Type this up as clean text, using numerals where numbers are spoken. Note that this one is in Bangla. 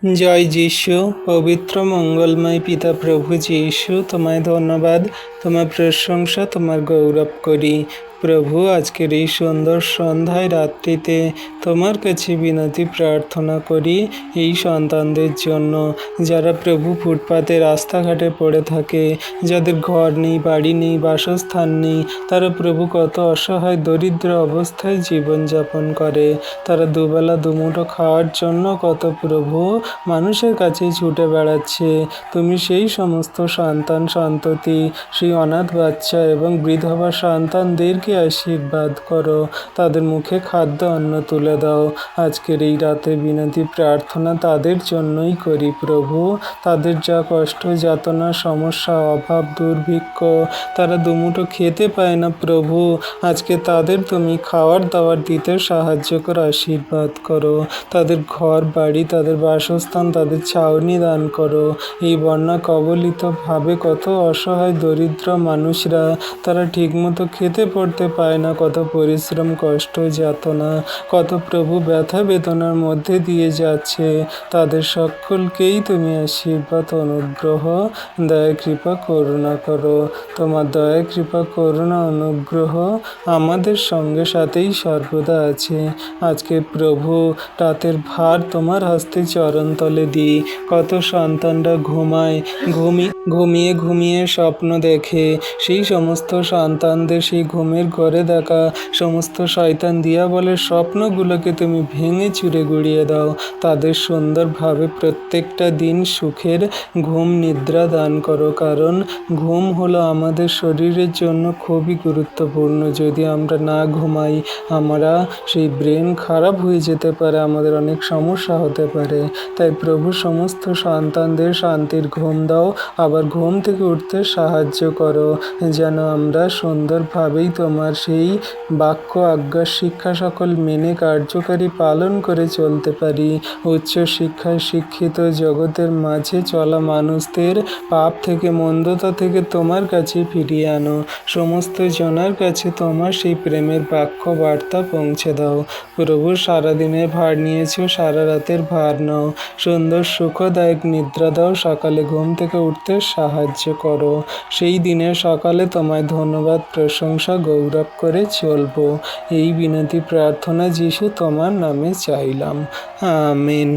জয় যিশু। পবিত্র মঙ্গলময় পিতা প্রভু যিশু, তোমায় ধন্যবাদ, তোমার প্রশংসা, তোমার গৌরব করি। প্রভু, আজকের এই সুন্দর সন্ধ্যায় রাত্রিতে তোমার কাছে বিনতি প্রার্থনা করি এই সন্তানদের জন্য, যারা প্রভু ফুটপাতে রাস্তাঘাটে পড়ে থাকে, যাদের ঘর নেই, বাড়ি নেই, বাসস্থান নেই। তারা প্রভু কত অসহায় দরিদ্র অবস্থায় জীবনযাপন করে। তারা দুবেলা দুমুঠো খাওয়ার জন্য কত প্রভু মানুষের কাছে ছুটে বেড়াচ্ছে। তুমি সেই সমস্ত সন্তান সন্ততি, সেই অনাথ বাচ্চা এবং বিধবা সন্তানদেরকে আশীর্বাদ করো, তাদের মুখে খাদ্য অন্ন তুলে দাও। আজকের এই রাতে বিনতি প্রার্থনা তাদের জন্যই করি প্রভু। তাদের যা কষ্ট, যাতনা, সমস্যা, অভাব, দুর্ভিক্ষ, তারা দুমুঠো খেতে পায় না প্রভু। আজকে তাদের তুমি খাওয়ার দাওয়ার দিতে সাহায্য করো, আশীর্বাদ করো। তাদের ঘর বাড়ি, তাদের বাসস্থান, তাদের ছাউনি দান করো। এই বন্যা কবলিতভাবে কত অসহায় দরিদ্র মানুষরা, তারা ঠিকমতো খেতে পড়তে পায় না, কত পরিশ্রম, কষ্ট, যাতনা, কত প্রভু ব্যথা বেদনার মধ্যে দিয়ে যাচ্ছে। তাদের সকলকেই তুমি আশীর্বাদ, অনুগ্রহ, দয়া, কৃপা, করুণা করো। তোমার দয়া, কৃপা, করুণা, অনুগ্রহ আমাদের সঙ্গে সাথেই সর্বদা আছে। আজকে প্রভু রাতের ভার তোমার হস্তে চরণতলে দিই। কত সন্তানরা ঘুমায়, ঘুমিয়ে ঘুমিয়ে স্বপ্ন দেখে। সেই সমস্ত সন্তানদের সেই ঘুমের ঘরে দেখা সমস্ত শয়তান দিয়া বলে স্বপ্নগুলোকে তুমি ভেঙে চুরে গুড়িয়ে দাও। তাদের সুন্দরভাবে প্রত্যেকটা দিন সুখের ঘুম নিদ্রা দান করো, কারণ ঘুম হলো আমাদের শরীরের জন্য খুবই গুরুত্বপূর্ণ। যদি আমরা না ঘুমাই, আমরা সেই ব্রেন খারাপ হয়ে যেতে পারে, আমাদের অনেক সমস্যা হতে পারে। তাই প্রভু সমস্ত সন্তানদের শান্তির ঘুম দাও, আবার ঘুম থেকে উঠতে সাহায্য করো, যেন আমরা সুন্দরভাবেই তোমার সেই বাক্য, আজ্ঞা, শিক্ষা সকল মেনে কার্যকারী পালন করে চলতে পারি। উচ্চ শিক্ষায় শিক্ষিত জগতের মাঝে চলা মানুষদের পাপ থেকে, মন্দতা থেকে তোমার কাছে ফিরিয়ে আনো। সমস্ত জনার কাছে তোমার সেই প্রেমের বাক্য বার্তা পৌঁছে দাও। প্রভু, সারাদিনের ভার নিয়েছো, সারা রাতের ভার নাও। সুন্দর সুখদায়ক নিদ্রা দাও, সকালে ঘুম থেকে উঠতে সাহায্য করো। সেই দিনের সকালে তোমায় ধন্যবাদ, প্রশংসা, গৌরব করে চলবো। এই বিনতি প্রার্থনা যিশু তোমার নামে চাইলাম, আমিন।